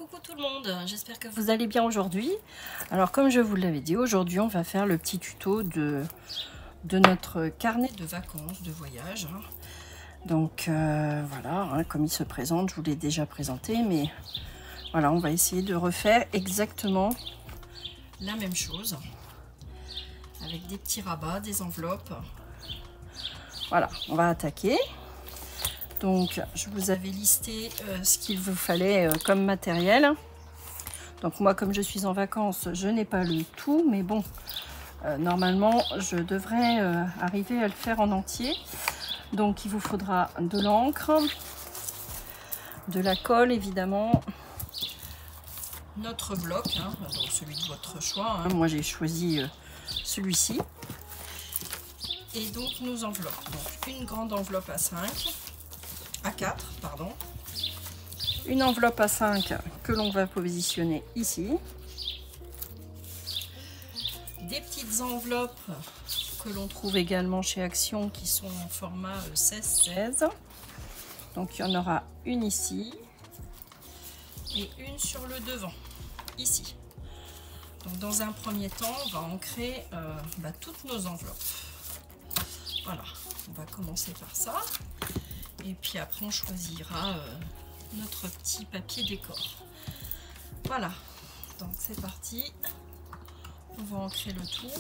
Coucou tout le monde, j'espère que vous allez bien aujourd'hui. Alors comme je vous l'avais dit, aujourd'hui on va faire le petit tuto de notre carnet de vacances, de voyage. Donc voilà, comme il se présente, je vous l'ai déjà présenté, mais voilà, on va essayer de refaire exactement la même chose. Avec des petits rabats, des enveloppes. Voilà, on va attaquer. Donc, je vous avais listé ce qu'il vous fallait comme matériel. Donc, moi, comme je suis en vacances, je n'ai pas le tout. Mais bon, normalement, je devrais arriver à le faire en entier. Donc, il vous faudra de l'encre, de la colle, évidemment, notre bloc, donc celui de votre choix. Moi, j'ai choisi celui-ci. Et donc, nos enveloppes. Donc, une grande enveloppe à 4, pardon. Une enveloppe à 5 que l'on va positionner ici. Des petites enveloppes que l'on trouve également chez Action qui sont en format 16-16. Donc il y en aura une ici et une sur le devant, ici. Donc dans un premier temps, on va ancrer toutes nos enveloppes. Voilà, on va commencer par ça. Et puis après, on choisira notre petit papier décor. Voilà, donc c'est parti. On va ancrer le tout.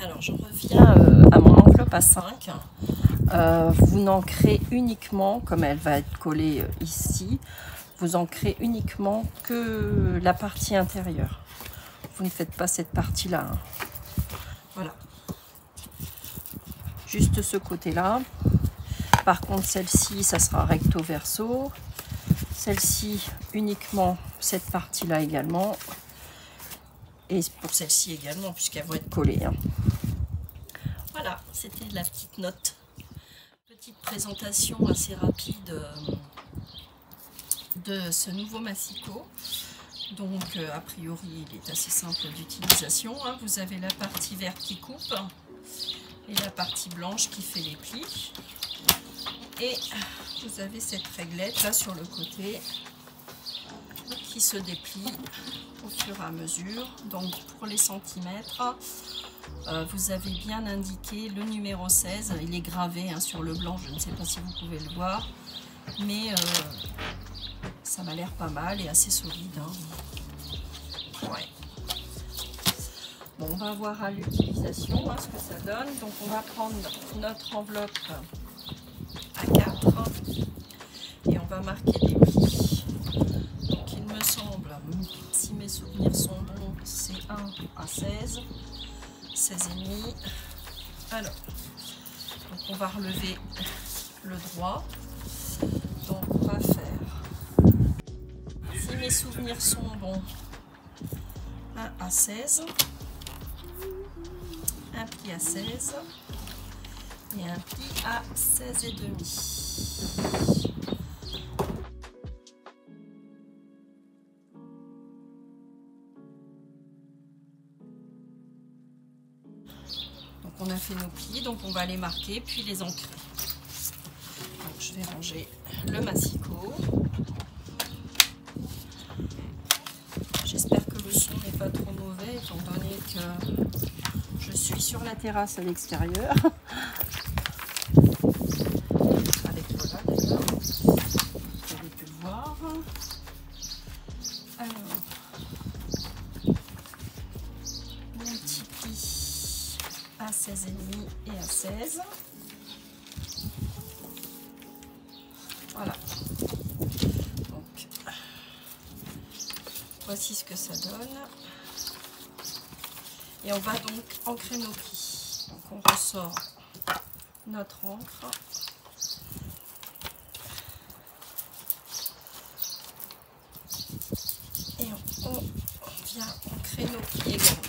Alors, je reviens à mon enveloppe à 5. Vous n'ancrez uniquement, comme elle va être collée ici, vous ancrez uniquement que la partie intérieure. Vous ne faites pas cette partie-là. Voilà. Juste ce côté-là. Par contre, celle-ci, ça sera recto verso. Celle-ci, uniquement cette partie-là également. Et pour celle-ci également, puisqu'elles vont être collées. Voilà, c'était la petite note. Petite présentation assez rapide de ce nouveau massicot. Donc, a priori, il est assez simple d'utilisation. Vous avez la partie verte qui coupe et la partie blanche qui fait les plis. Et vous avez cette réglette là sur le côté qui se déplie au fur et à mesure. Donc pour les centimètres, vous avez bien indiqué le numéro 16, il est gravé sur le blanc, je ne sais pas si vous pouvez le voir, mais ça m'a l'air pas mal et assez solide. Ouais. Bon, on va voir à l'utilisation ce que ça donne. Donc on va prendre notre enveloppe à 4 et on va marquer des plis. Donc il me semble, si mes souvenirs sont bons, c'est 1 à 16, 16,5. Alors, donc on va relever le droit. Donc on va faire, si mes souvenirs sont bons, 1 à 16, un pli à 16 et un pli à 16,5. Donc on a fait nos plis, donc on va les marquer puis les ancrer. Donc je vais ranger le massicot. J'espère que le son n'est pas trop mauvais étant donné que je suis sur la terrasse à l'extérieur. Avec Lola d'ailleurs, vous avez pu le voir. Alors, mon petit pli à 16,5 et à 16. Voilà. Donc, voici ce que ça donne. Et on va donc ancrer nos plis. Donc on ressort notre encre. Et on vient ancrer nos plis également.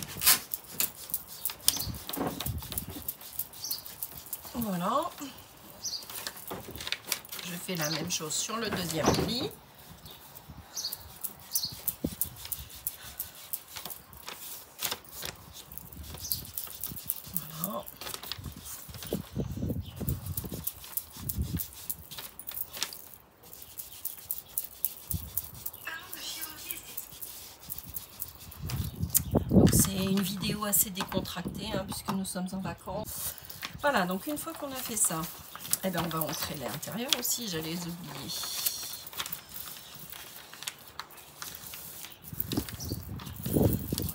Voilà. Je fais la même chose sur le deuxième pli. Voilà. Donc c'est une vidéo assez décontractée hein, puisque nous sommes en vacances. Voilà, donc une fois qu'on a fait ça, eh bien on va ancrer l'intérieur aussi, j'allais les oublier.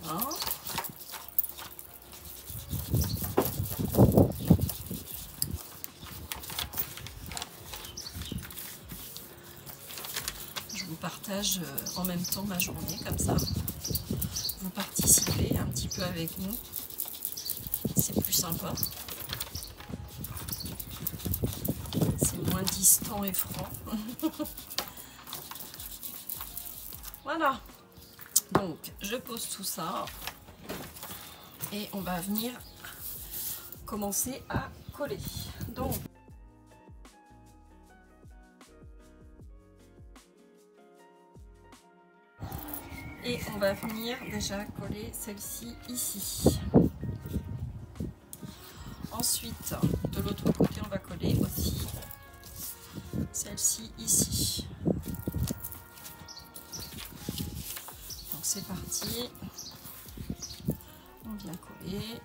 Voilà. Je vous partage en même temps ma journée comme ça. Vous participez un petit peu avec nous. C'est plus sympa. C'est moins distant et franc. Voilà. Donc, je pose tout ça. Et on va venir commencer à coller. Donc, et on va venir déjà coller celle-ci ici. Ensuite, de l'autre côté, on va coller aussi celle-ci ici. Donc c'est parti. On vient coller.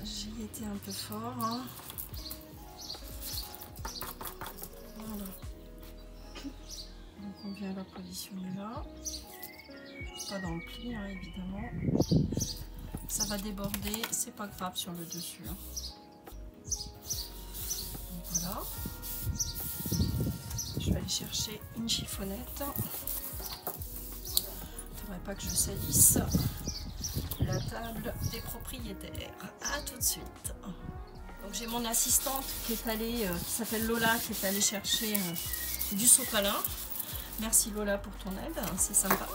J'ai été un peu fort. Hein. Voilà. Donc on vient la positionner là. Pas dans le pli, hein, évidemment. Ça va déborder, c'est pas grave sur le dessus. Hein. Donc voilà. Je vais aller chercher une chiffonnette. Faudrait pas que je salisse la table des propriétaires. À tout de suite. Donc j'ai mon assistante qui est allée, qui s'appelle Lola, qui est allée chercher du sopalin. Merci Lola pour ton aide, c'est sympa.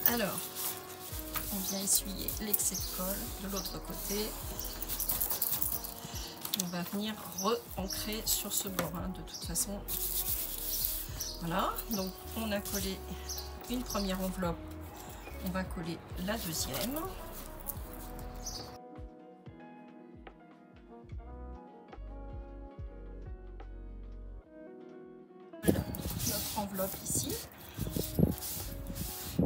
Alors, on vient essuyer l'excès de colle de l'autre côté. On va venir re-ancrer sur ce bord, hein, de toute façon. Voilà, donc on a collé une première enveloppe. On va coller la deuxième. Voilà, notre enveloppe ici.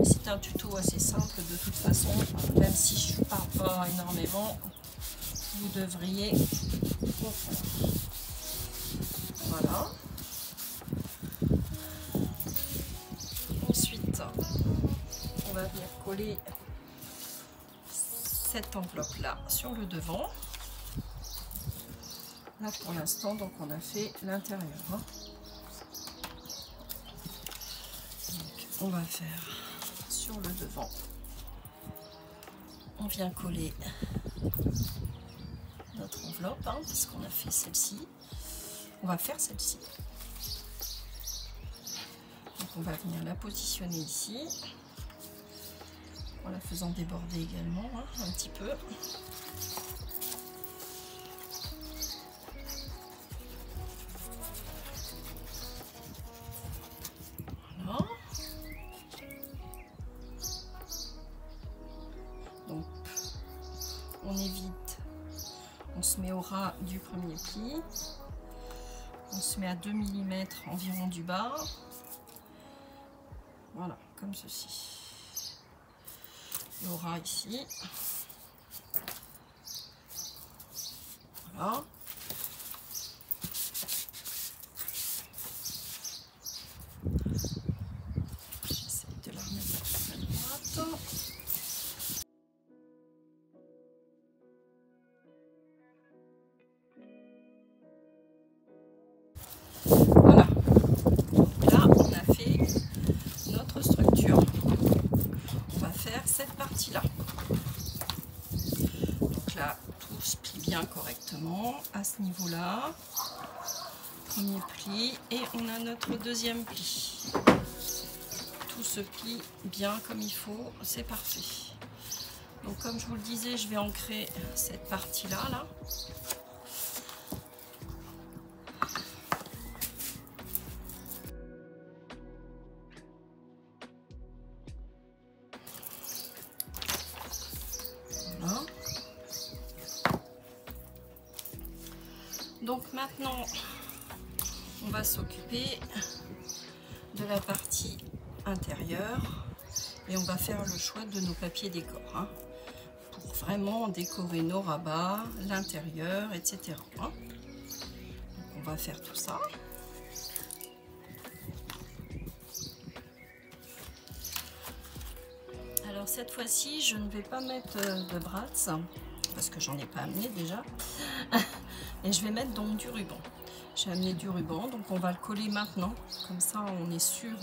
C'est un tuto assez simple de toute façon, même si je ne parle pas énormément, vous devriez comprendre. Voilà. Ensuite, on va venir coller cette enveloppe là sur le devant. Là pour l'instant, donc on a fait l'intérieur. Hein. Donc, on va faire sur le devant. On vient coller notre enveloppe, hein, puisqu'on a fait celle-ci. On va faire celle-ci. Donc on va venir la positionner ici, en la faisant déborder également, hein, un petit peu. Voilà. Donc on évite, on se met au ras du premier pli, on se met à 2 mm environ du bas. Voilà, comme ceci. Il y aura ici. Voilà. J'essaie de la remettre à droite. Voilà. Là, on a fait notre structure. On va faire cette partie-là. Donc là, tout se plie bien correctement à ce niveau-là. premier pli et on a notre deuxième pli. Tout se plie bien comme il faut, c'est parfait. Donc comme je vous le disais, je vais ancrer cette partie-là, là. Voilà. Donc maintenant, on va s'occuper de la partie intérieure et on va faire le choix de nos papiers décor, hein, pour vraiment décorer nos rabats, l'intérieur, etc. Hein. Donc on va faire tout ça. Alors cette fois-ci, je ne vais pas mettre de brads parce que j'en ai pas amené déjà. Et je vais mettre donc du ruban. J'ai amené du ruban, donc on va le coller maintenant. Comme ça, on est sûr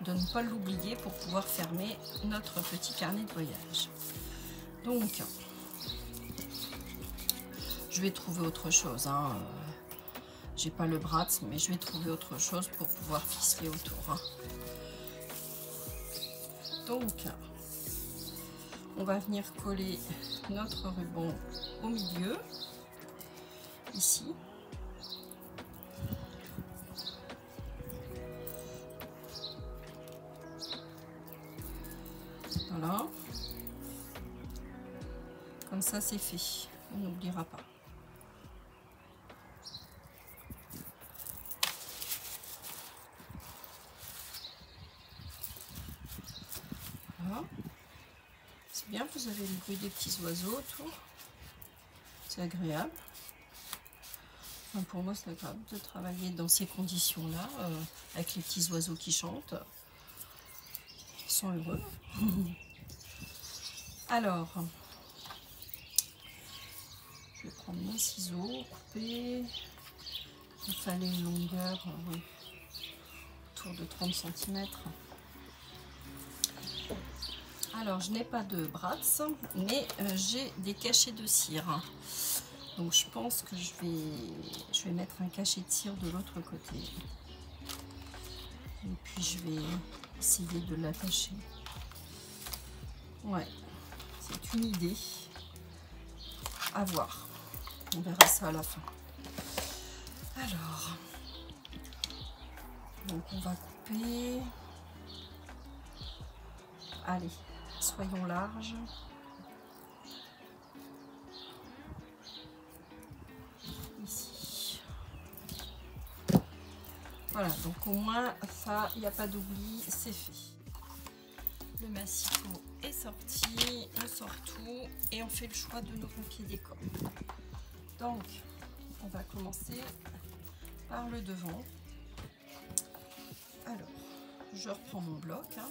de ne pas l'oublier pour pouvoir fermer notre petit carnet de voyage. Donc, je vais trouver autre chose. Hein. J'ai pas le bras, mais je vais trouver autre chose pour pouvoir ficeler autour. Hein. Donc, on va venir coller notre ruban au milieu. Ici. Voilà. Comme ça, c'est fait. On n'oubliera pas. Voilà. C'est bien, vous avez le bruit des petits oiseaux autour. C'est agréable. Enfin, pour moi, c'est agréable de travailler dans ces conditions-là, avec les petits oiseaux qui chantent. Ils sont heureux. Alors, je vais prendre mes ciseaux, couper. Il fallait une longueur oui, autour de 30 cm. Alors, je n'ai pas de brads, mais j'ai des cachets de cire. Donc, je pense que je vais mettre un cachet de cire de l'autre côté. Et puis, je vais essayer de l'attacher. Ouais, c'est une idée. À voir. On verra ça à la fin. Alors, donc on va couper. Allez, soyons larges. Ici. Voilà, donc au moins, ça, il n'y a pas d'oubli, c'est fait. Le massicot est sorti, on sort tout et on fait le choix de nos papiers décor. Donc, on va commencer par le devant. Alors, je reprends mon bloc. Hein.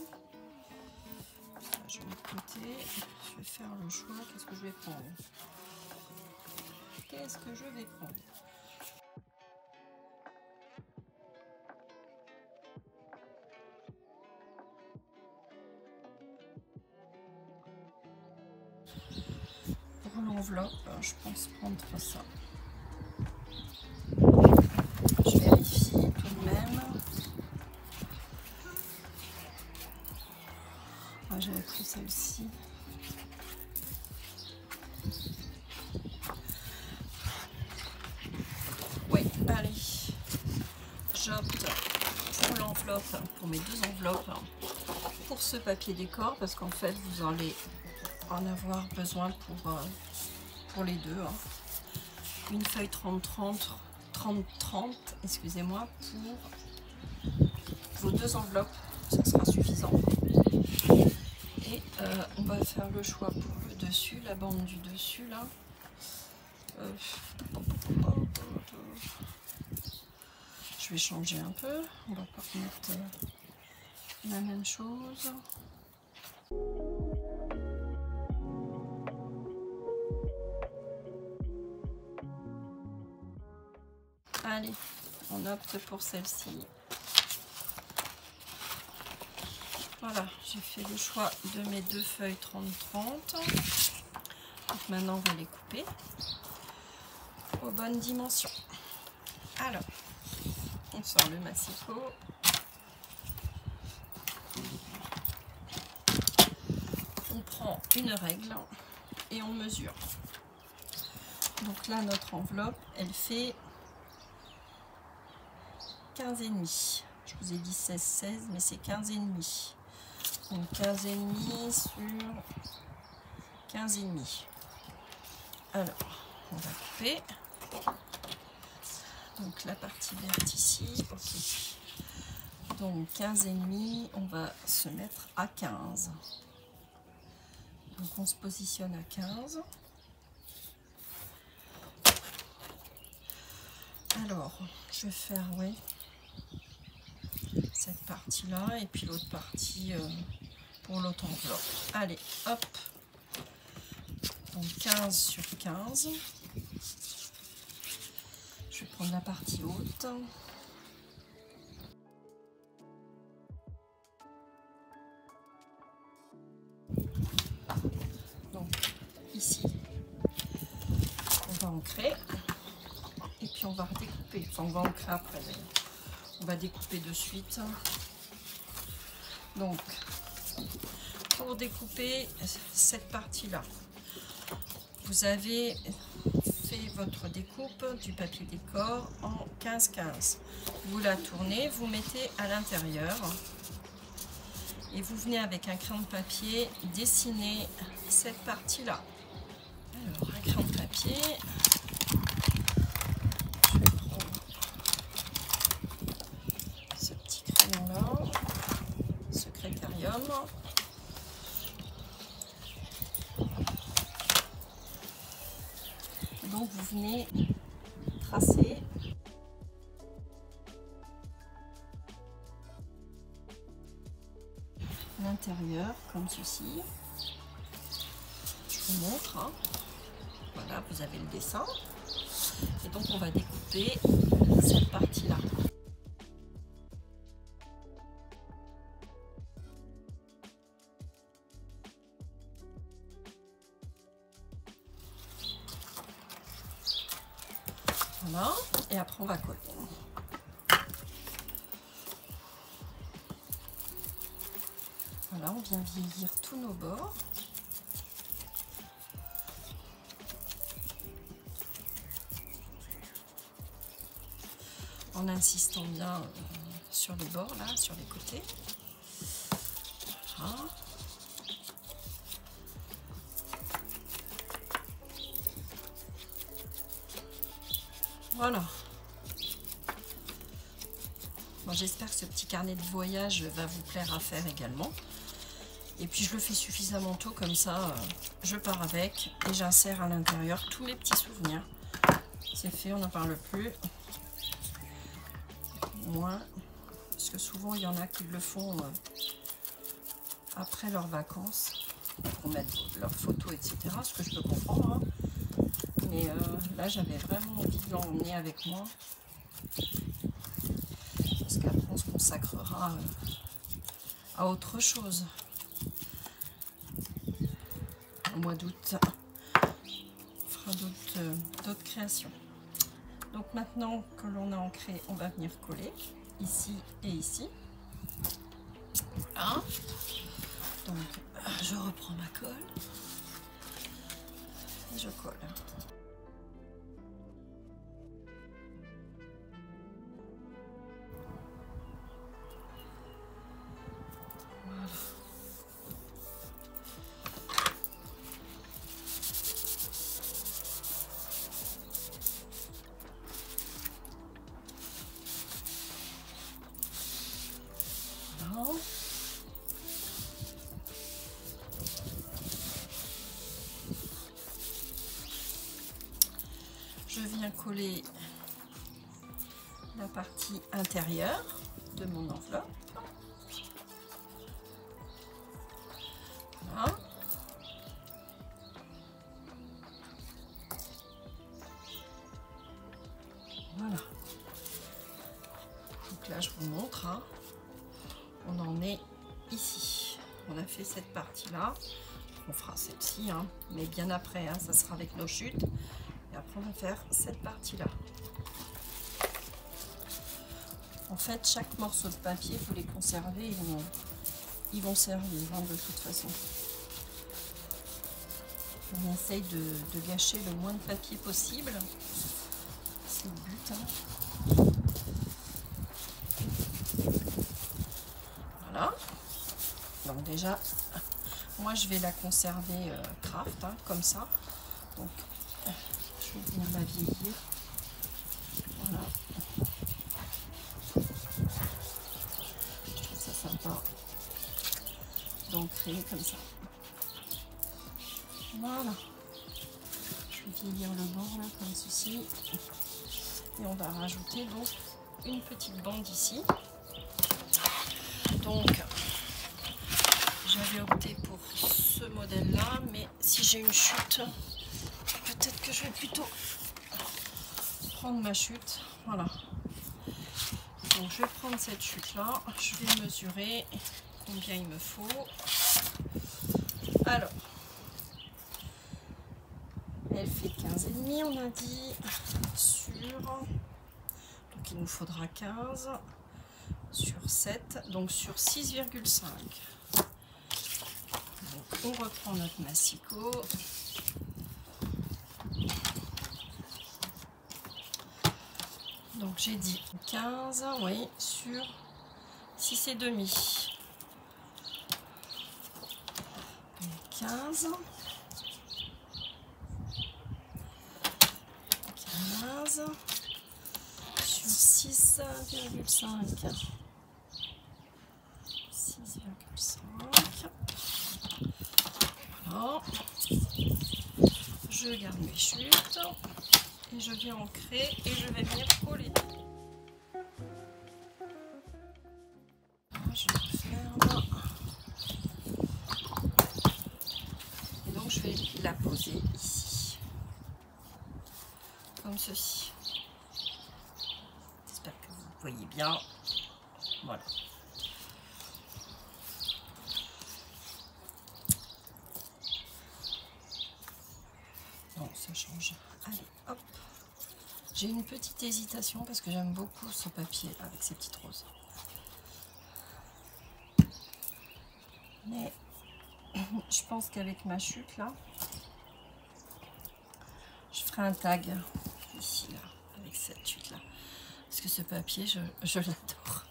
Ça, je mets de côté. Je vais faire le choix. Qu'est-ce que je vais prendre? Qu'est-ce que je vais prendre? Pour l'enveloppe, je pense prendre ça. Je vérifie tout de même. Ah, j'avais pris celle-ci. Oui, allez. J'opte pour l'enveloppe, pour mes deux enveloppes, pour ce papier décor, parce qu'en fait, vous allez en avoir besoin pour les deux. Hein. Une feuille 30-30, excusez-moi, pour vos deux enveloppes, ça sera suffisant. Et on va faire le choix pour le dessus, la bande du dessus là. Je vais changer un peu, on va pas mettre la même chose. Allez, on opte pour celle-ci. Voilà, j'ai fait le choix de mes deux feuilles 30-30. Donc maintenant, on va les couper aux bonnes dimensions. Alors, on sort le massicot. On prend une règle et on mesure. Donc là, notre enveloppe, elle fait 15,5. Je vous ai dit 16, 16, mais c'est 15,5. Donc 15,5 sur 15,5. Alors, on va couper. Donc la partie verte ici, ok. Donc 15,5, on va se mettre à 15. Donc on se positionne à 15. Alors, je vais faire, oui, cette partie-là et puis l'autre partie pour l'autre enveloppe. Allez, hop. Donc 15 sur 15. Je vais prendre la partie haute. Donc ici, on va ancrer. Et puis on va redécouper. Enfin, on va ancrer après. On va découper de suite. Donc, pour découper cette partie-là, vous avez fait votre découpe du papier décor en 15-15. Vous la tournez, vous mettez à l'intérieur et vous venez avec un crayon de papier dessiner cette partie-là. Alors, un crayon de papier. Je vais prendre ce petit crayon-là, Secrétarium. Donc vous venez tracer l'intérieur comme ceci. Je vous montre. Hein. Voilà, vous avez le dessin. Et donc on va découper cette partie-là. Voilà, et après on va coller. Voilà, on vient vieillir tous nos bords. En insistant bien sur les bords, là, sur les côtés. Voilà. Voilà. Bon, j'espère que ce petit carnet de voyage va vous plaire à faire également. Et puis je le fais suffisamment tôt, comme ça je pars avec et j'insère à l'intérieur tous mes petits souvenirs. C'est fait, on n'en parle plus. Moins, parce que souvent il y en a qui le font après leurs vacances pour mettre leurs photos, etc. Ce que je peux comprendre. Hein. Mais là, j'avais vraiment envie de l'emmener avec moi. Parce qu'après, on se consacrera à autre chose. Au mois d'août, on fera d'autres créations. Donc maintenant que l'on a ancré, on va venir coller ici et ici. Voilà. Donc, je reprends ma colle et je colle. Je viens coller la partie intérieure de mon enveloppe. Voilà. Voilà. Donc là, je vous montre. Hein. On en est ici. On a fait cette partie-là. On fera celle-ci, hein, mais bien après. Hein, ça sera avec nos chutes. Et après, on va faire cette partie-là. En fait, chaque morceau de papier, il faut les conserver, ils vont servir hein, de toute façon. On essaye de gâcher le moins de papier possible. C'est le but. Hein. Voilà. Donc déjà, moi je vais la conserver craft, hein, comme ça. Donc, je vais venir la vieillir. Voilà. Je trouve ça sympa d'ancrer comme ça. Voilà. Je vais vieillir le bord là comme ceci. Et on va rajouter donc une petite bande ici. Donc j'avais opté pour ce modèle là, mais si j'ai une chute, peut-être que je vais plutôt prendre ma chute. Voilà. Donc je vais prendre cette chute là, je vais mesurer combien il me faut. Alors, elle fait 15,5 on a dit, sur, donc il nous faudra 15 sur 7, donc sur 6,5. On reprend notre massicot. Donc j'ai dit 15, oui, sur 6,5. 15. 15 sur 6,5. 6,5. Voilà. Je garde mes chutes et je viens ancrer et je vais venir coller. Je referme. Et donc je vais la poser ici. Comme ceci. J'espère que vous voyez bien. Voilà. Non, ça change. Allez, hop. J'ai une petite hésitation parce que j'aime beaucoup ce papier avec ces petites roses. Mais je pense qu'avec ma chute là, je ferai un tag ici là, avec cette chute là. Parce que ce papier, je l'adore.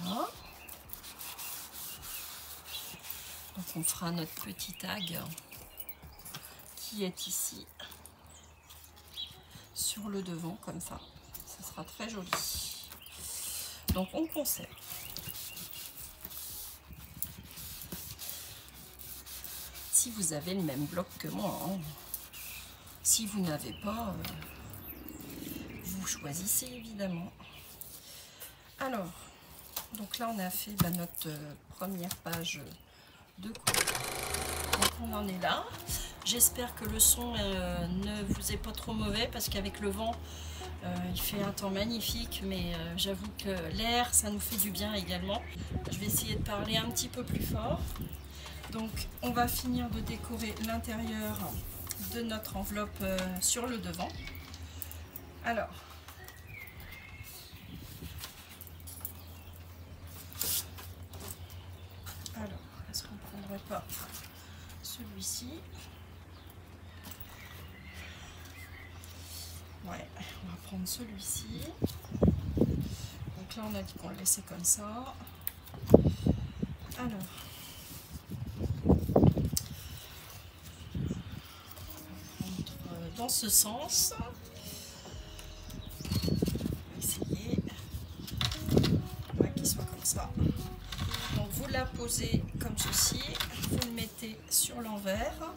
Voilà. Donc on fera notre petit tag qui est ici, sur le devant comme ça. Ça sera très joli. Donc on conserve. Si vous avez le même bloc que moi, hein. Si vous n'avez pas, vous choisissez évidemment. Alors, donc là on a fait notre première page de cours. Donc on en est là. J'espère que le son ne vous est pas trop mauvais parce qu'avec le vent, il fait un temps magnifique, mais j'avoue que l'air, ça nous fait du bien également. Je vais essayer de parler un petit peu plus fort. Donc on va finir de décorer l'intérieur de notre enveloppe sur le devant. Alors, est-ce qu'on ne prendrait pas celui-ci? Ouais, on va prendre celui-ci. Donc là on a dit qu'on le laissait comme ça. Alors, dans ce sens, on va essayer qu'il soit comme ça. Donc vous la posez comme ceci, vous le mettez sur l'envers,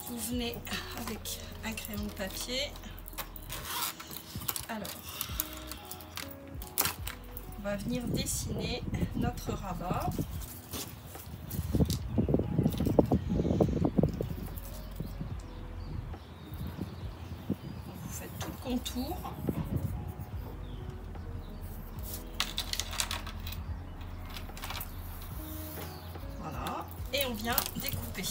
vous venez avec un crayon de papier. Alors, on va venir dessiner notre rabat. Contour. Voilà, et on vient découper.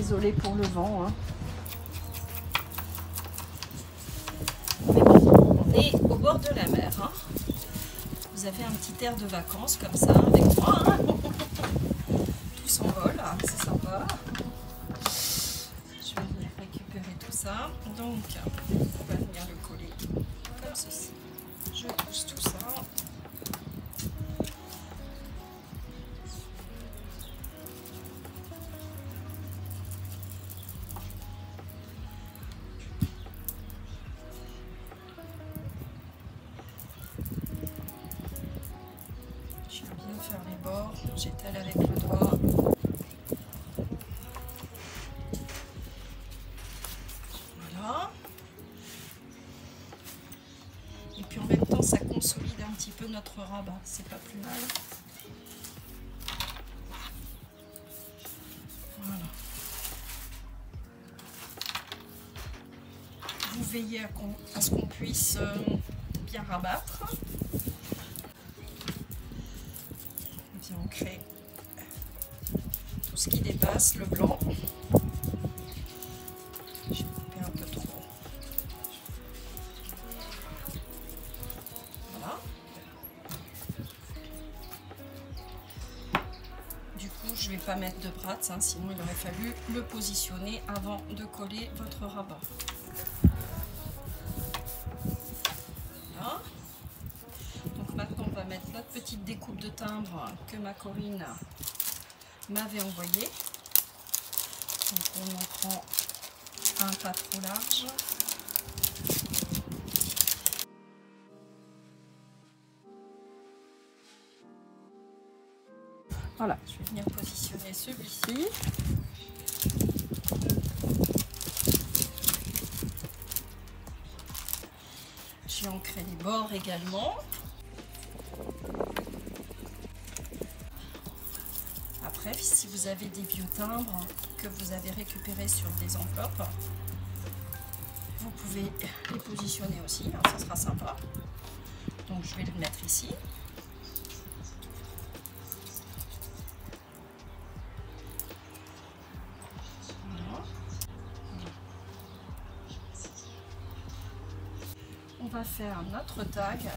désolée pour le vent. Hein. Mais bon, on est au bord de la mer. Hein. Vous avez un petit air de vacances comme ça avec moi. Hein. Tout s'envole, hein, c'est sympa. Je vais venir récupérer tout ça. Donc, on va venir le coller comme ceci. Je pousse tout ça. J'aime bien faire les bords. J'étale avec le doigt. Voilà. Et puis en même temps, ça consolide un petit peu notre rabat. C'est pas plus mal. Voilà. Vous veillez à ce qu'on puisse bien rabattre. Et bien on crée tout ce qui dépasse le blanc. J'ai coupé un peu trop. Voilà. Du coup, je ne vais pas mettre de bras, hein, sinon il aurait fallu le positionner avant de coller votre rabat. Voilà. Donc maintenant, on va mettre notre petite découpe de timbre que ma Corinne m'avait envoyée. Donc on en prend un pas trop large. Voilà, je vais venir positionner celui-ci. J'ai ancré les bords également. Après, si vous avez des vieux timbres que vous avez récupérés sur des enveloppes, vous pouvez les positionner aussi, hein, ça sera sympa. Donc je vais le mettre ici. Voilà. On va faire notre tag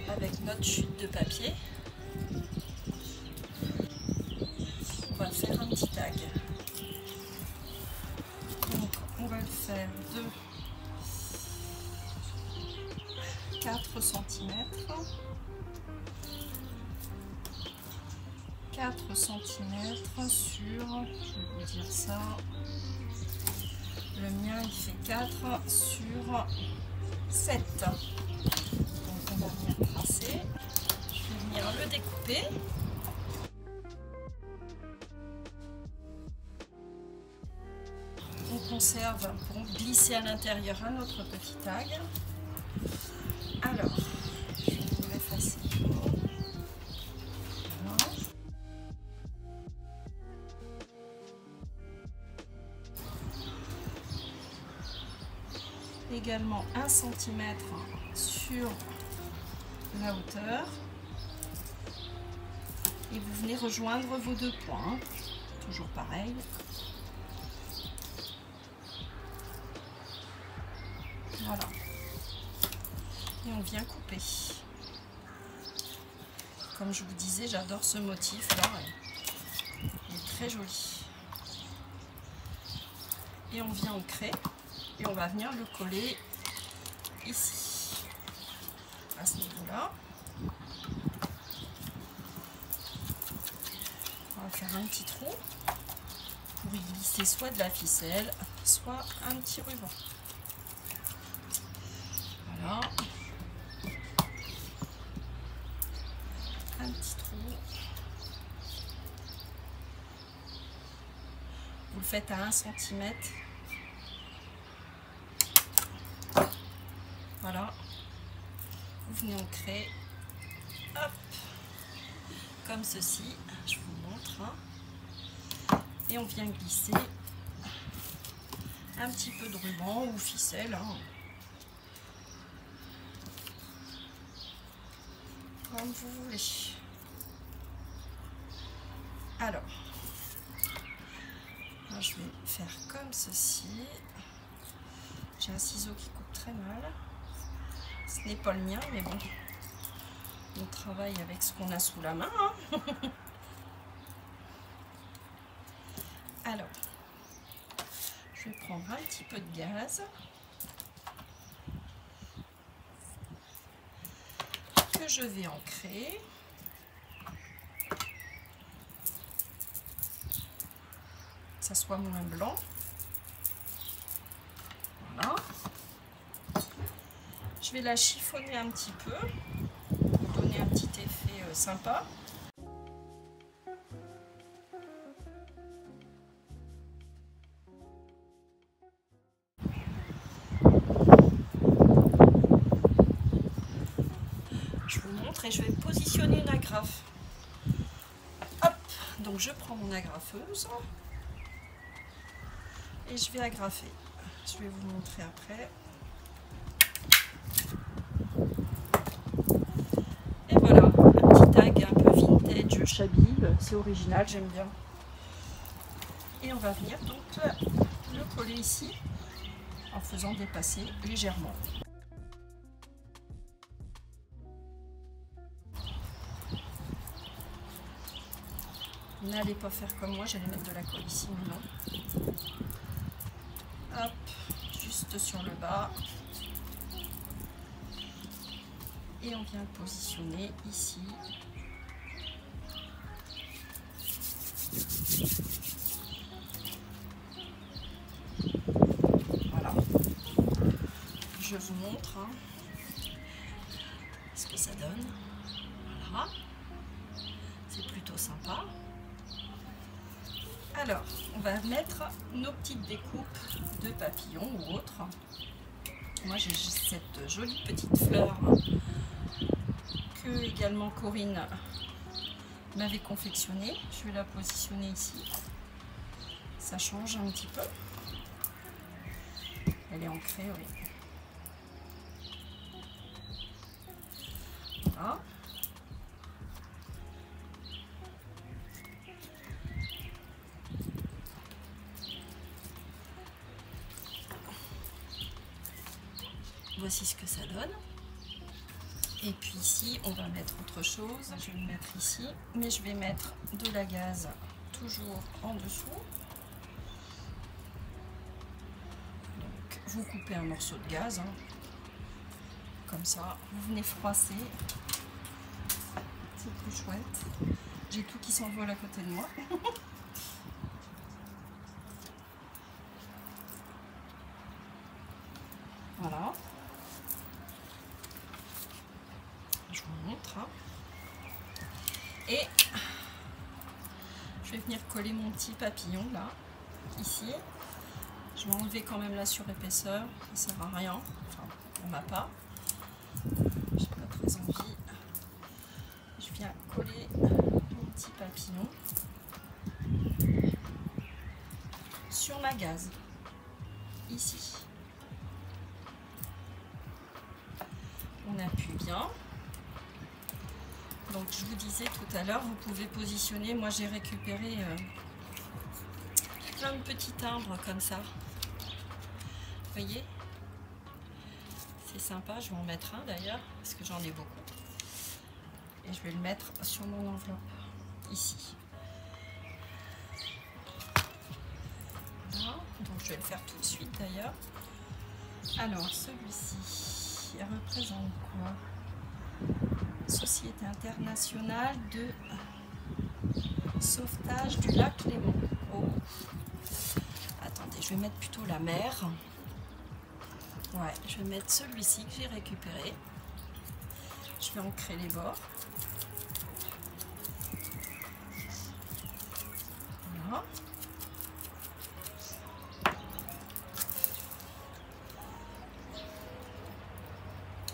avec notre chute de papier. On va faire un petit tag. Donc on va le faire de 4 cm. 4 cm sur, je vais vous dire ça, le mien il fait 4 sur 7. Donc on va venir tracer, je vais venir le découper. On conserve pour glisser à l'intérieur un autre petit tag. Alors, je vais venir effacer. Voilà. Également 1 cm sur la hauteur. Et vous venez rejoindre vos deux points. Toujours pareil. Voilà. Et on vient couper. Comme je vous disais, j'adore ce motif là. Il est très joli. Et on vient ancrer. Et on va venir le coller ici. À ce niveau-là. On va faire un petit trou pour y glisser soit de la ficelle, soit un petit ruban. Voilà. Un petit trou. Vous le faites à 1 cm. Voilà. Vous venez ancrer. Hop. Comme ceci. Je vous montre. Hein. Et on vient glisser un petit peu de ruban ou ficelle. Hein. Comme vous voulez. Alors, Alors, je vais faire comme ceci. J'ai un ciseau qui coupe très mal. Ce n'est pas le mien, mais bon, on travaille avec ce qu'on a sous la main. Hein. Alors, je vais prendre un petit peu de gaz que je vais ancrer. Que ça soit moins blanc. Voilà. Je vais la chiffonner un petit peu pour donner un petit effet sympa. Je vous montre et je vais positionner une agrafe. Hop, donc je prends mon agrafeuse et je vais agrafer. Je vais vous montrer après. Et voilà, un petit tag un peu vintage, chabib, c'est original, j'aime bien. Et on va venir donc le coller ici en faisant dépasser légèrement. N'allez pas faire comme moi, j'allais mettre de la colle ici, mais non. Hop, juste sur le bas. Et on vient le positionner ici. Voilà. Je vous montre hein, ce que ça donne. Voilà. C'est plutôt sympa. Alors, on va mettre nos petites découpes de papillons ou autres. Moi, j'ai cette jolie petite fleur que également Corinne m'avait confectionnée. Je vais la positionner ici. Ça change un petit peu. Elle est ancrée, oui. Voilà. Voici ce que ça donne. Et puis ici, on va mettre autre chose. Je vais le mettre ici, mais je vais mettre de la gaze toujours en dessous. Donc, vous coupez un morceau de gaz, hein, comme ça. Vous venez froisser. C'est plus chouette. J'ai tout qui s'envole à côté de moi. Voilà. Je vous montre. Hein. Et je vais venir coller mon petit papillon là, ici. Je vais enlever quand même la surépaisseur, ça sert à rien, enfin pour ma part. J'ai pas très envie. Je viens coller mon petit papillon sur ma gaze, ici. On appuie bien. Donc je vous disais tout à l'heure, vous pouvez positionner, moi j'ai récupéré plein de petits timbres comme ça. Vous voyez? C'est sympa, je vais en mettre un d'ailleurs, parce que j'en ai beaucoup. Et je vais le mettre sur mon enveloppe, ici. Voilà, donc je vais le faire tout de suite d'ailleurs. Alors celui-ci, il représente quoi? Société internationale de sauvetage du lac Léman. Oh. Attendez, je vais mettre plutôt la mer. Ouais, je vais mettre celui-ci que j'ai récupéré. Je vais ancrer les bords. Voilà.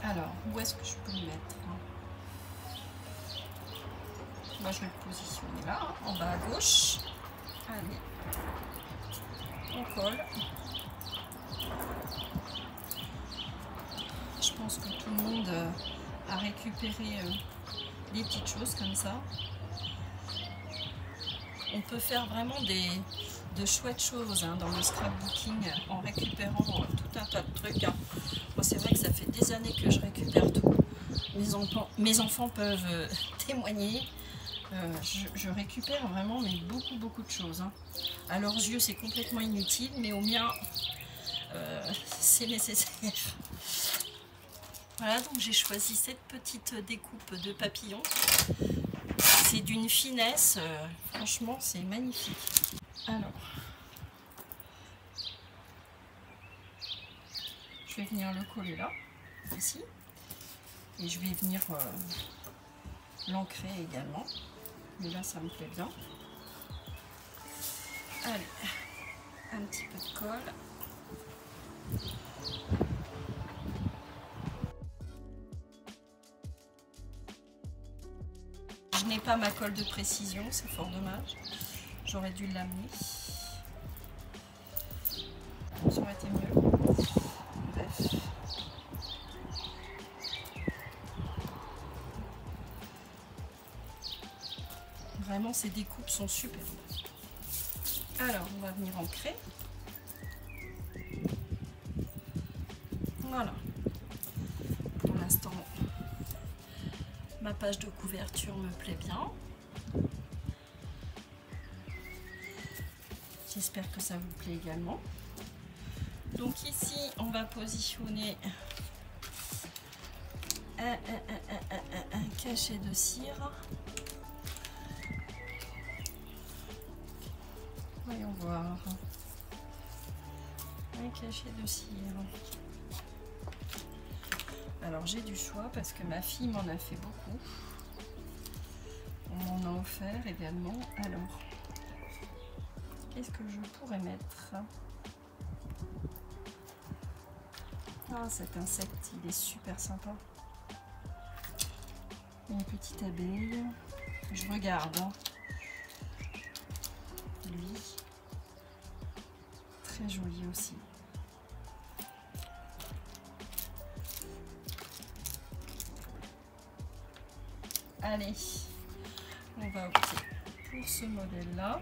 Alors, où est-ce que je peux le mettre? Moi, je vais le positionner là, hein, en bas à gauche. Allez, on colle. Je pense que tout le monde a récupéré des petites choses comme ça. On peut faire vraiment de chouettes choses hein, dans le scrapbooking en récupérant tout un tas de trucs. Hein. Moi c'est vrai que ça fait des années que je récupère tout. Mes enfants peuvent témoigner. Je récupère vraiment mais beaucoup de choses. Hein. À leurs yeux c'est complètement inutile, mais au mien c'est nécessaire. Voilà, donc j'ai choisi cette petite découpe de papillons. C'est d'une finesse, franchement c'est magnifique. Alors, je vais venir le coller là, ici, et je vais venir l'ancrer également. Mais là ça me plaît bien. Allez, un petit peu de colle. Je n'ai pas ma colle de précision, c'est fort dommage. J'aurais dû l'amener. Ça aurait été mieux. Bref. Vraiment, ces découpes sont super. Alors, on va venir ancrer. Voilà. Pour l'instant, ma page de couverture me plaît bien. J'espère que ça vous plaît également. Donc ici, on va positionner un cachet de cire. Voyons voir. Un cachet de cire. Alors j'ai du choix parce que ma fille m'en a fait beaucoup. On m'en a offert également. Alors, qu'est-ce que je pourrais mettre? Ah, cet insecte, il est super sympa. Une petite abeille. Je regarde. Hein. Lui. Très joli aussi. Allez, on va opter pour ce modèle-là.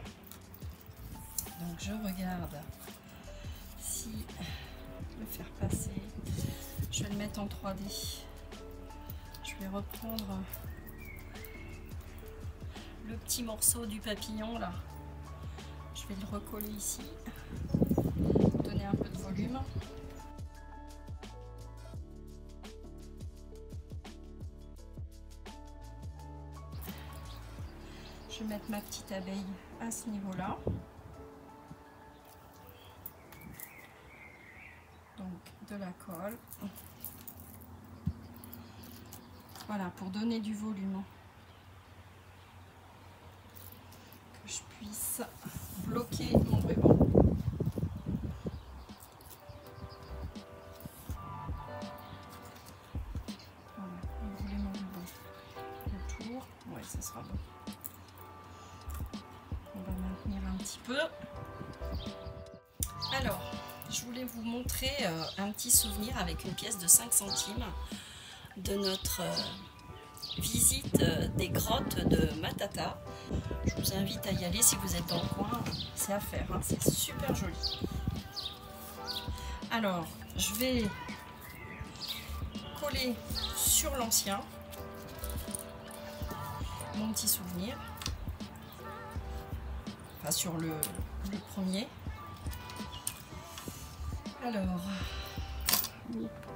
Donc je regarde si le faire passer. Je vais le mettre en 3D. Je vais reprendre le petit morceau du papillon là. Je vais le recoller ici. Donner un peu de volume. Je vais mettre ma petite abeille à ce niveau-là. Donc de la colle. Voilà, pour donner du volume. Que je puisse bloquer mon ruban. Voilà, enrouler mon ruban autour. Ouais, ça sera bon. On va maintenir un petit peu. Alors, je voulais vous montrer un petit souvenir avec une pièce de 5 centimes de notre visite des grottes de Matata. Je vous invite à y aller si vous êtes dans le coin, c'est à faire, hein, c'est super joli. Alors, je vais coller sur l'ancien mon petit souvenir, enfin sur le premier. Alors,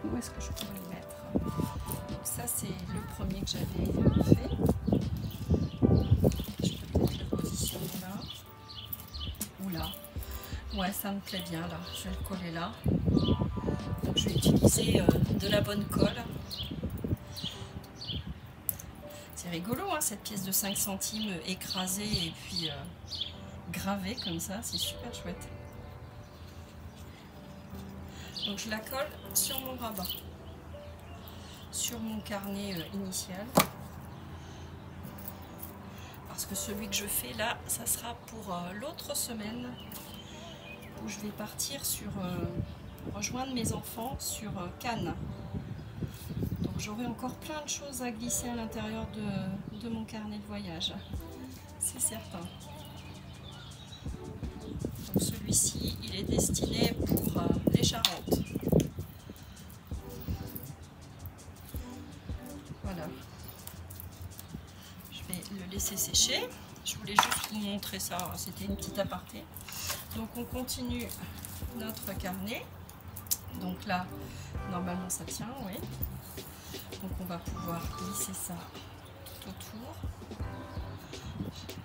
où est-ce que je pourrais le mettre? Donc ça c'est le premier que j'avais fait. Je peux peut-être le positionner là ou là. Ouais, ça me plaît bien là. Je vais le coller là. Donc je vais utiliser de la bonne colle. C'est rigolo hein, cette pièce de 5 centimes écrasée et puis gravée comme ça, c'est super chouette. Donc je la colle sur mon rabat, sur mon carnet initial. Parce que celui que je fais là, ça sera pour l'autre semaine où je vais partir sur rejoindre mes enfants sur Cannes. Donc j'aurai encore plein de choses à glisser à l'intérieur de mon carnet de voyage, c'est certain. Donc celui-ci, il est destiné pour les Charentes. Voilà. Je vais le laisser sécher. Je voulais juste vous montrer ça, c'était une petite aparté. Donc on continue notre carnet. Donc là, normalement ça tient, oui. Donc on va pouvoir glisser ça tout autour.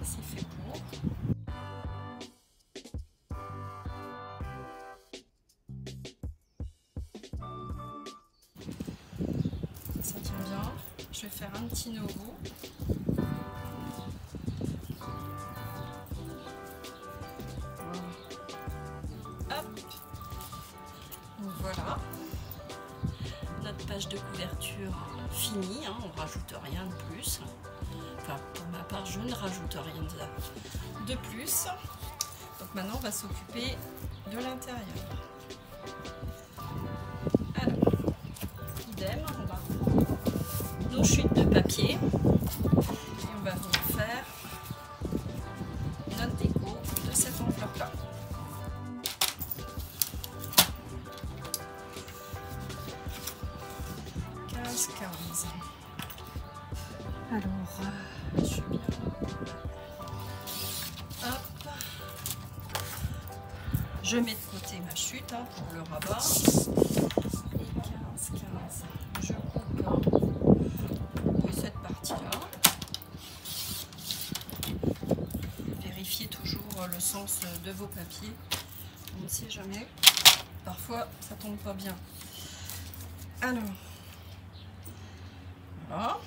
C'est fait pour. Ça tient bien. Je vais faire un petit nœud au bout. Voilà, notre page de couverture finie, hein, on rajoute rien de plus. Enfin, pour ma part, je ne rajoute rien de plus. Donc maintenant, on va s'occuper de l'intérieur. Alors, idem, on va nos chutes de papier et on va venir faire notre déco de cette enveloppe-là. Alors, je suis bien. Hop. Je mets de côté ma chute hein, pour le rabat. Et 15. Je coupe cette partie-là. Vérifiez toujours le sens de vos papiers. On ne sait jamais. Parfois, ça tombe pas bien. Alors. Voilà.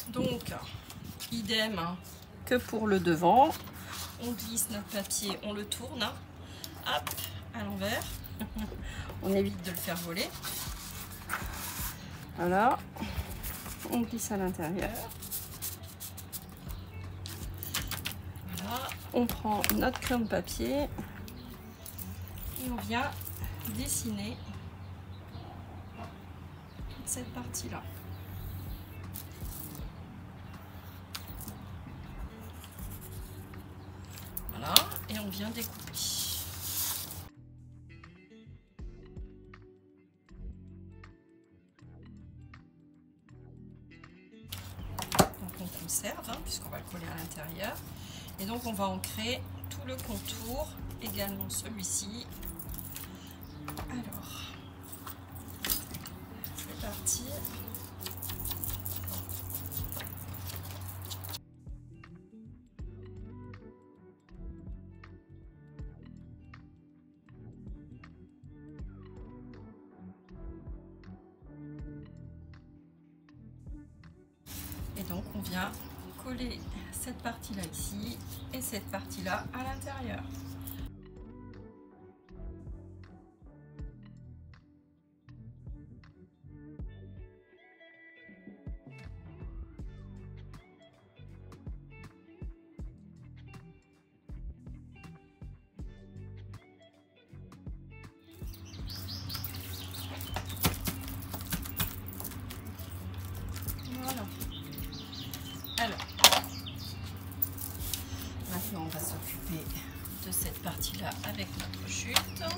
Donc, idem que pour le devant. On glisse notre papier, on le tourne. Hop, à l'envers. On évite de le faire voler. Voilà. On glisse à l'intérieur. Voilà. On prend notre crayon de papier. Et on vient dessiner cette partie-là. Voilà, et on vient découper. Donc on conserve, hein, puisqu'on va le coller à l'intérieur. Et donc on va ancrer tout le contour, également celui-ci. Alors, c'est parti. Et donc on vient coller cette partie-là ici et cette partie-là à l'intérieur. Voilà. Alors, maintenant on va s'occuper de cette partie-là avec notre chute. Alors,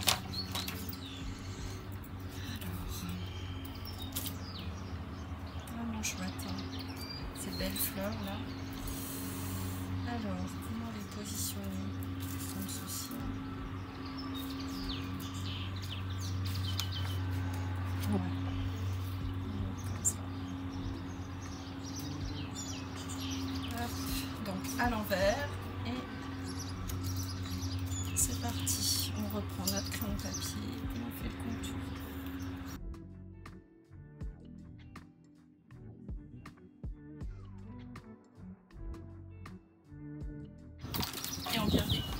vraiment chouette, hein, ces belles fleurs là. Alors, comment les positionner comme ceci? Ouais. Comme ça. Donc à l'envers et c'est parti. On reprend notre crayon de papier et on fait le contour. Et on vient découper.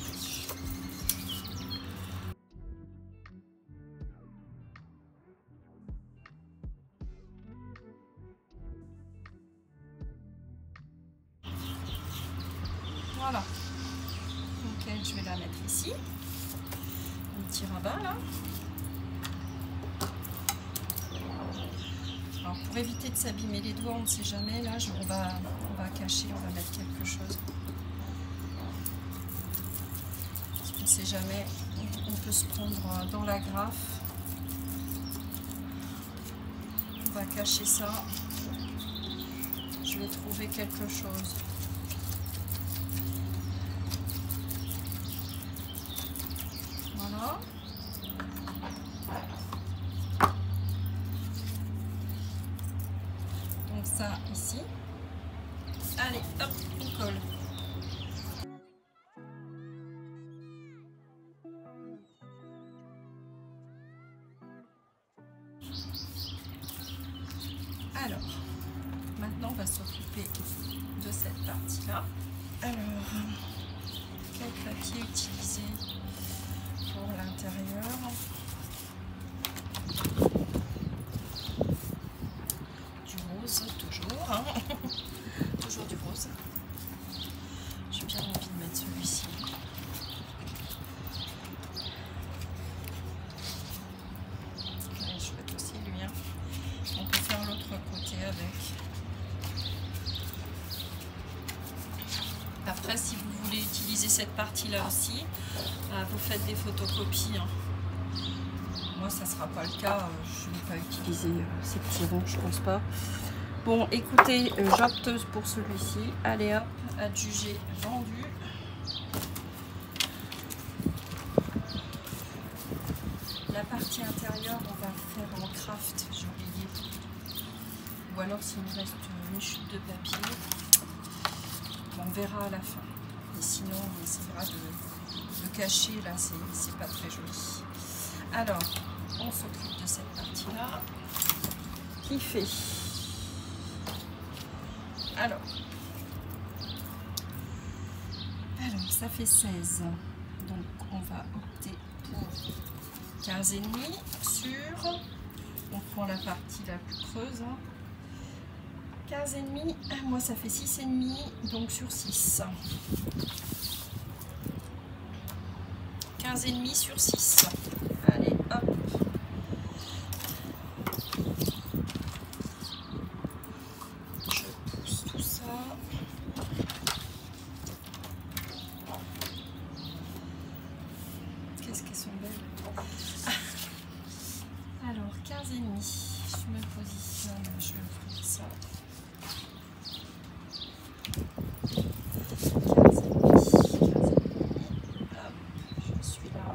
Voilà. Donc je vais la mettre ici. Un petit rabat là. Alors pour éviter de s'abîmer les doigts, on ne sait jamais, là on va cacher, on va mettre quelque chose. sait jamais, on peut se prendre dans la graffe. On va cacher ça. Je vais trouver quelque chose. Voilà. Donc ça ici. Allez, hop, on colle. Alors, maintenant on va s'occuper de cette partie-là. Alors, quel papier utiliser pour l'intérieur? Du rose, toujours, hein. Toujours du rose. J'ai bien envie de mettre celui-ci. Ouais, chouette aussi lui, hein. On peut faire l'autre côté avec. Après, si vous voulez utiliser cette partie-là aussi, vous faites des photocopies, hein. Moi, ça ne sera pas le cas. Je ne vais pas utiliser ces petits ronds, je pense pas. Bon, écoutez, j'opte pour celui-ci. Allez hop, adjugé, vendu. La partie intérieure, on va faire en craft, j'ai oublié. Ou alors s'il me reste une chute de papier, on verra à la fin. Et sinon, on essaiera de cacher, là, c'est pas très joli. Alors, on s'occupe de cette partie-là, qui fait... Alors, ça fait 16. Donc, on va opter pour 15,5 sur... On prend la partie la plus creuse. 15,5, moi ça fait 6,5, donc sur 6. 15,5 sur 6. Allez, hop. Je pousse tout ça. Qu'est-ce qu'elles sont belles. Alors, 15,5. Je me positionne, je vais ouvrir ça. 15,5. Hop, je suis là.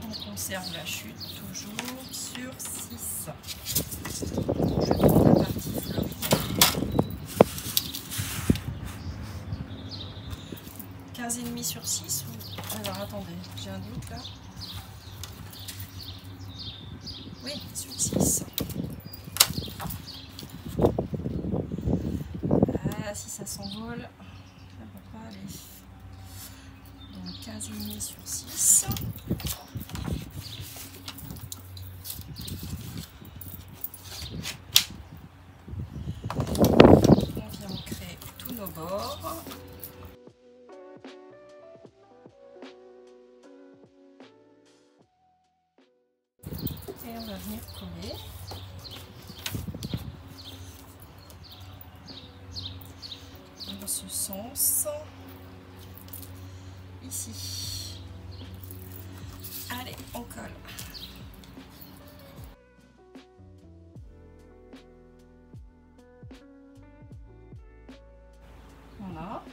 On conserve la chute toujours sur 6. Je prends la partie fleurie. 15,5 sur 6 ou... Alors attendez, j'ai un doute là. Oui, sur 6. Ah, si ça s'envole, ça ne va pas aller. Donc 15,5 sur 6. On vient ancrer tous nos bords. Et on va venir coller. Dans ce sens. Ici. Allez, on colle. Voilà.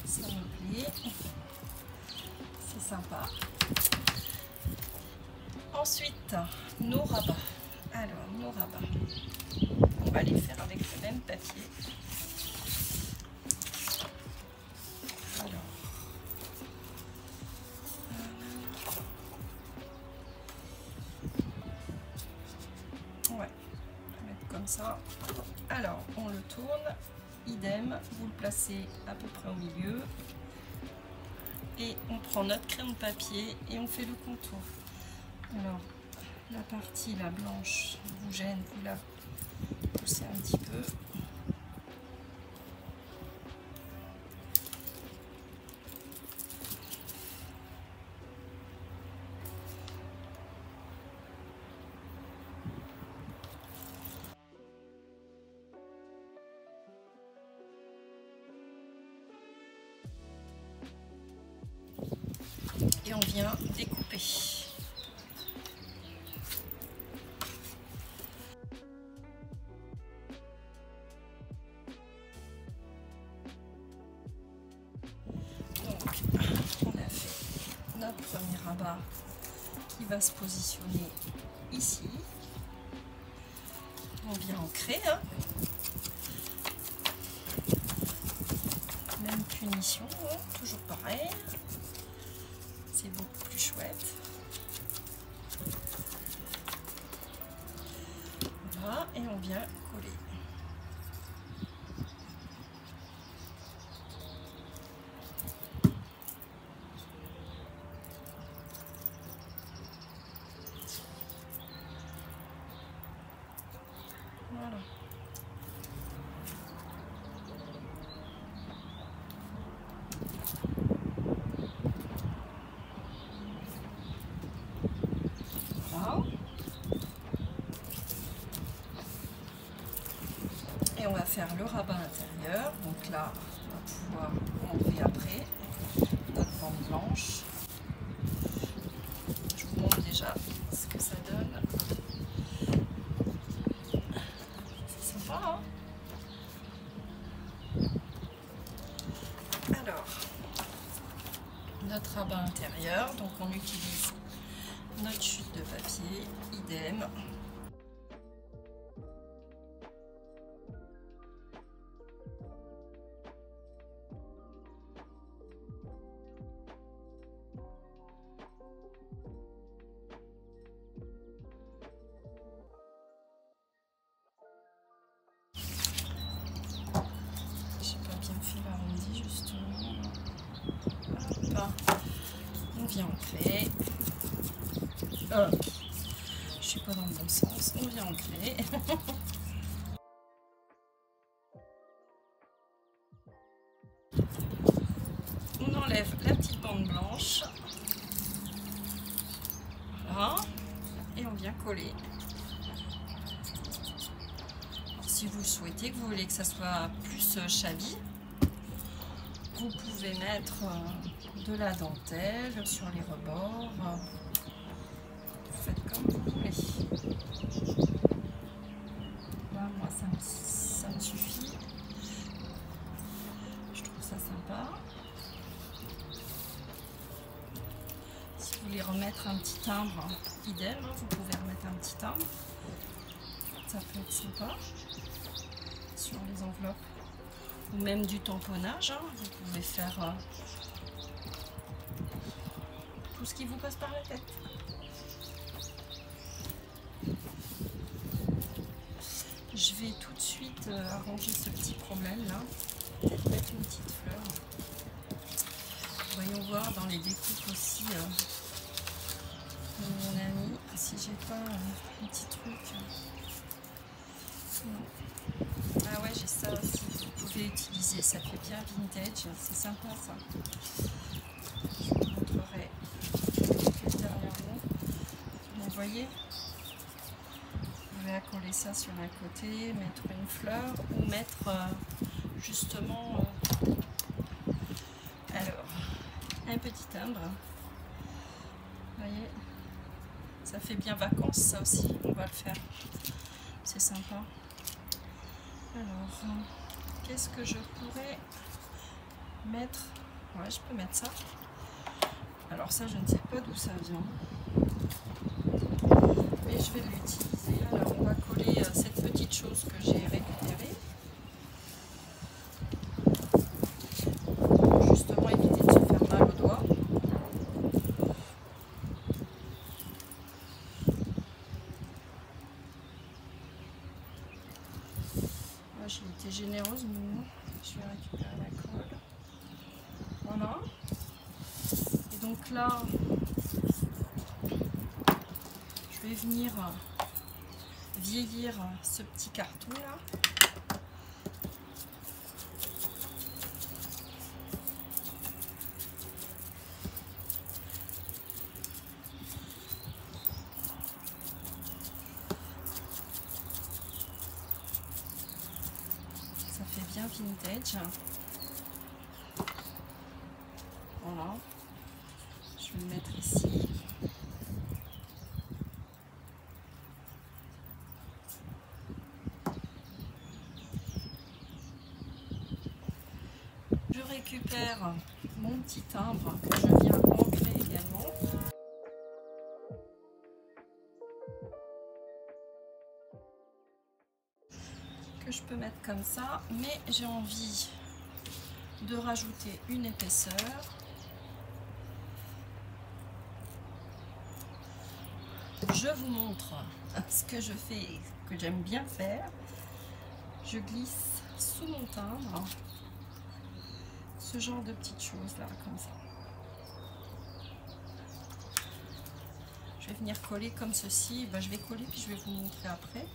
Ça me plaît. C'est sympa. Ensuite, nos rabats. Alors, nos rabats. On va les faire avec le même papier. Alors. Ouais, on va mettre comme ça. Alors, on le tourne. Idem, vous le placez à peu près au milieu. Et on prend notre crayon de papier et on fait le contour. Alors, la partie la blanche vous gêne, vous la poussez un petit peu. Et on vient découper. Donc, on a fait notre premier rabat qui va se positionner ici. On vient ancrer. Hein. Même punition, hein, toujours pareil. C'est beaucoup plus chouette. Voilà, et on vient coller. Voilà. Voilà. Et on va faire le rabat intérieur. Donc là, on va pouvoir enlever après notre bande blanche. Je vous montre déjà ce que ça donne. C'est sympa, hein? Alors, notre rabat intérieur, donc on utilise notre chute de papier, idem. J'ai pas bien fait l'arrondi justement. Hop. On vient ancrer. Je suis pas dans le bon sens. On vient ancrer. On enlève la petite bande blanche. Voilà. Et on vient coller. Alors, si vous le souhaitez, que vous voulez que ça soit plus shabby, vous pouvez mettre de la dentelle sur les rebords. Vous faites comme vous voulez. Là, moi, ça me suffit. Je trouve ça sympa. Si vous voulez remettre un petit timbre, idem, hein, vous pouvez remettre un petit timbre. Ça peut être sympa sur les enveloppes. Ou même du tamponnage, hein. Vous pouvez faire tout ce qui vous passe par la tête. Je vais tout de suite arranger ce petit problème là. Peut-être mettre une petite fleur. Voyons voir dans les découpes aussi de mon ami si j'ai pas un petit truc. Ah ouais, j'ai ça aussi. Vous pouvez utiliser, ça fait bien vintage, c'est sympa ça. Je vous montrerai derrière vous. Vous voyez, vous pouvez accoler ça sur un côté, mettre une fleur ou mettre justement alors un petit timbre. Vous voyez, ça fait bien vacances ça aussi, on va le faire. C'est sympa. Alors, qu'est-ce que je pourrais mettre? Ouais, je peux mettre ça. Alors ça, je ne sais pas d'où ça vient. Mais je vais l'utiliser. Alors, on va coller cette petite chose que j'ai récupérée. Pour justement éviter de se faire mal au doigt. J'ai été généreuse, mais je vais récupérer la colle. Voilà. Et donc là, je vais venir vieillir ce petit carton là. Ça fait bien vintage. Voilà. Je Je vais le mettre ici. Je récupère mon petit timbre que je viens ancrer également. Que je peux mettre comme ça, mais j'ai envie de rajouter une épaisseur. Je vous montre ce que je fais, que j'aime bien faire. Je glisse sous mon timbre ce genre de petites choses là, comme ça. Je vais venir coller comme ceci. Ben, je vais coller puis je vais vous montrer après.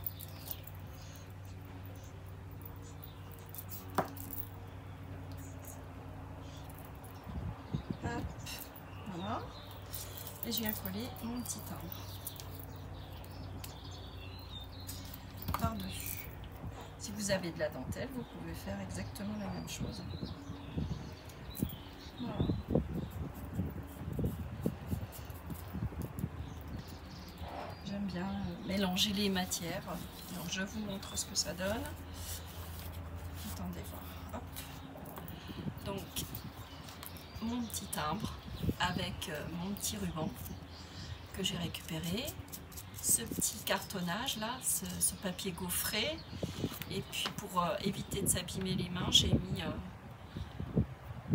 Hop, voilà. Et je viens coller mon petit timbre par-dessus. Si vous avez de la dentelle, vous pouvez faire exactement la même chose. Voilà. J'aime bien mélanger les matières. Donc je vous montre ce que ça donne. Attendez voir. Hop. Donc mon petit timbre avec mon petit ruban que j'ai récupéré. Ce petit cartonnage là, ce papier gaufré. Et puis pour éviter de s'abîmer les mains, j'ai mis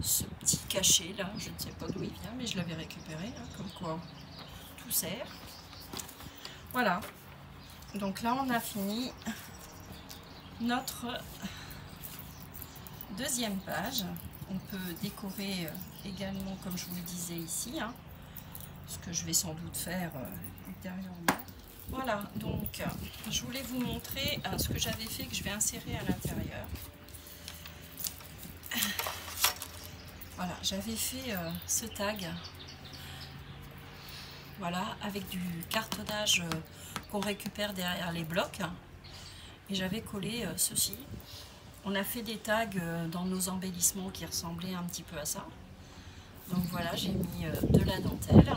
ce petit cachet là. Je ne sais pas d'où il vient, mais je l'avais récupéré. Hein, comme quoi tout sert. Voilà. Donc là, on a fini notre deuxième page. On peut décorer également, comme je vous le disais ici, hein, ce que je vais sans doute faire ultérieurement. Voilà, donc je voulais vous montrer ce que j'avais fait, que je vais insérer à l'intérieur. Voilà, j'avais fait ce tag, voilà, avec du cartonnage qu'on récupère derrière les blocs. Et j'avais collé ceci. On a fait des tags dans nos embellissements qui ressemblaient un petit peu à ça. Donc voilà, j'ai mis de la dentelle.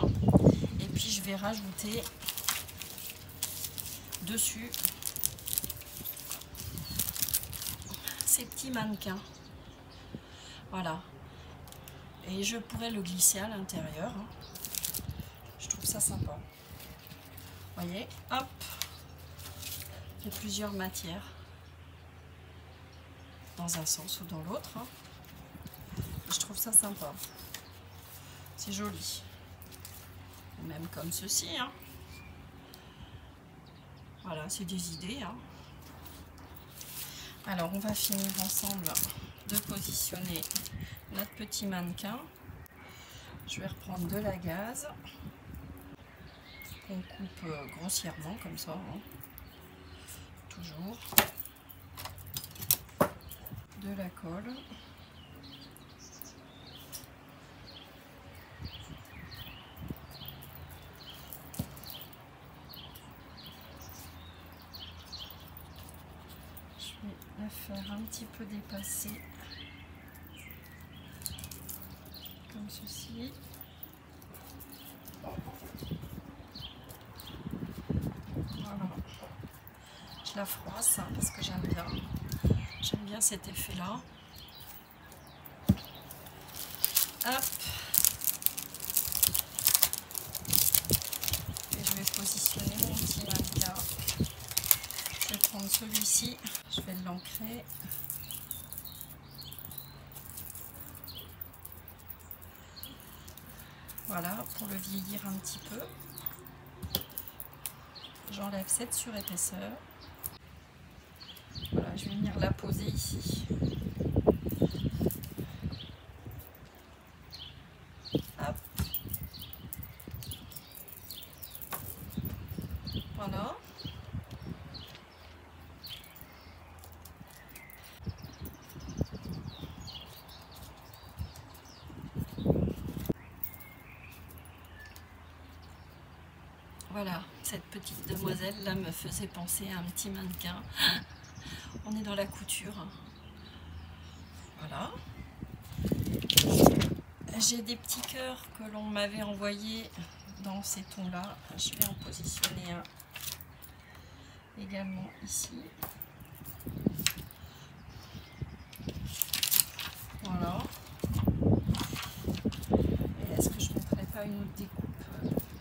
Et puis je vais rajouter dessus ces petits mannequins. Voilà. Et je pourrais le glisser à l'intérieur. Je trouve ça sympa. Vous voyez, hop. Il y a plusieurs matières. Dans un sens ou dans l'autre. Je trouve ça sympa. C'est joli. Même comme ceci. Hein. Voilà, c'est des idées. Hein. Alors, on va finir ensemble de positionner notre petit mannequin. Je vais reprendre de la gaze. On coupe grossièrement comme ça. Hein. Toujours. De la colle. Je vais la faire un petit peu dépasser comme ceci. Voilà. Je la froisse hein, parce que j'aime bien cet effet là. Hop. Et je vais positionner mon petit mannequin. Je vais prendre celui-ci, je vais l'ancrer. Voilà, pour le vieillir un petit peu. J'enlève cette surépaisseur. Voilà, je vais venir la poser ici. Hop. Voilà. Voilà, cette petite demoiselle là me faisait penser à un petit mannequin. On est dans la couture. Voilà. J'ai des petits cœurs que l'on m'avait envoyés dans ces tons-là. Je vais en positionner un également ici. Voilà. Et est-ce que je ne mettrai pas une autre découpe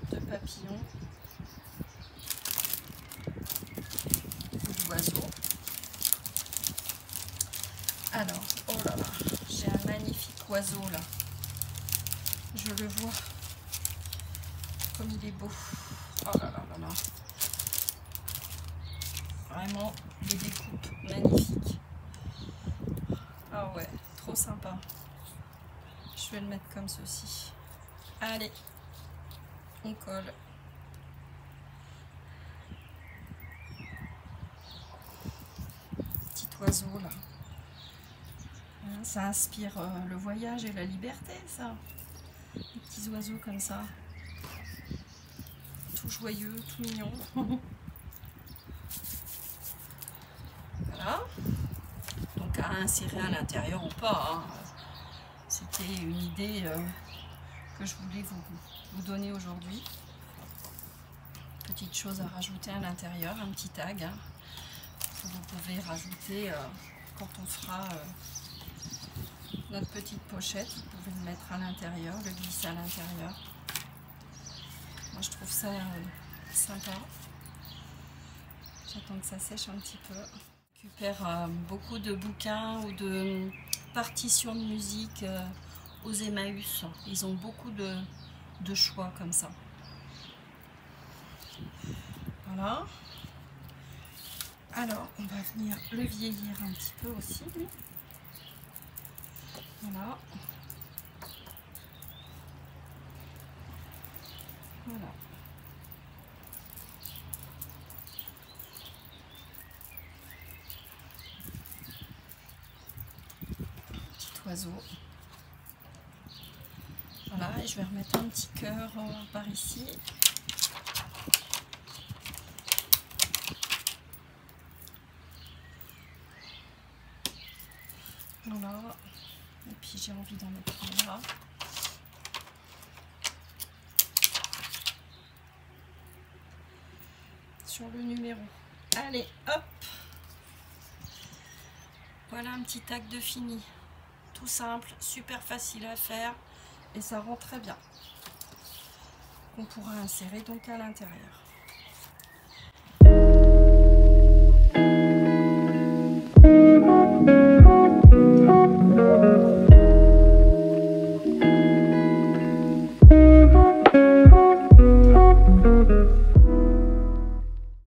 de papillons ou d'oiseaux? Alors, oh là là, j'ai un magnifique oiseau là. Je le vois comme il est beau. Oh là là là là. Vraiment des découpes magnifiques. Ah ouais, trop sympa. Je vais le mettre comme ceci. Allez, on colle. Petit oiseau là. Hein, ça inspire le voyage et la liberté, ça. Des petits oiseaux comme ça. Tout joyeux, tout mignon. Voilà. Donc à insérer à l'intérieur ou pas. Hein. C'était une idée que je voulais vous donner aujourd'hui. Petite chose à rajouter à l'intérieur, un petit tag. Hein. Vous pouvez rajouter quand on fera notre petite pochette. Vous pouvez le mettre à l'intérieur, le glisser à l'intérieur. Moi je trouve ça sympa. J'attends que ça sèche un petit peu. Je récupère beaucoup de bouquins ou de partitions de musique aux Emmaüs. Ils ont beaucoup de choix comme ça. Voilà. Alors, on va venir le vieillir un petit peu aussi. Voilà. Voilà. Petit oiseau. Voilà, et je vais remettre un petit cœur par ici. Voilà. Et puis j'ai envie d'en mettre un là. Sur le numéro. Allez, hop. Voilà un petit tag de fini. Tout simple, super facile à faire et ça rend très bien. On pourra insérer donc à l'intérieur.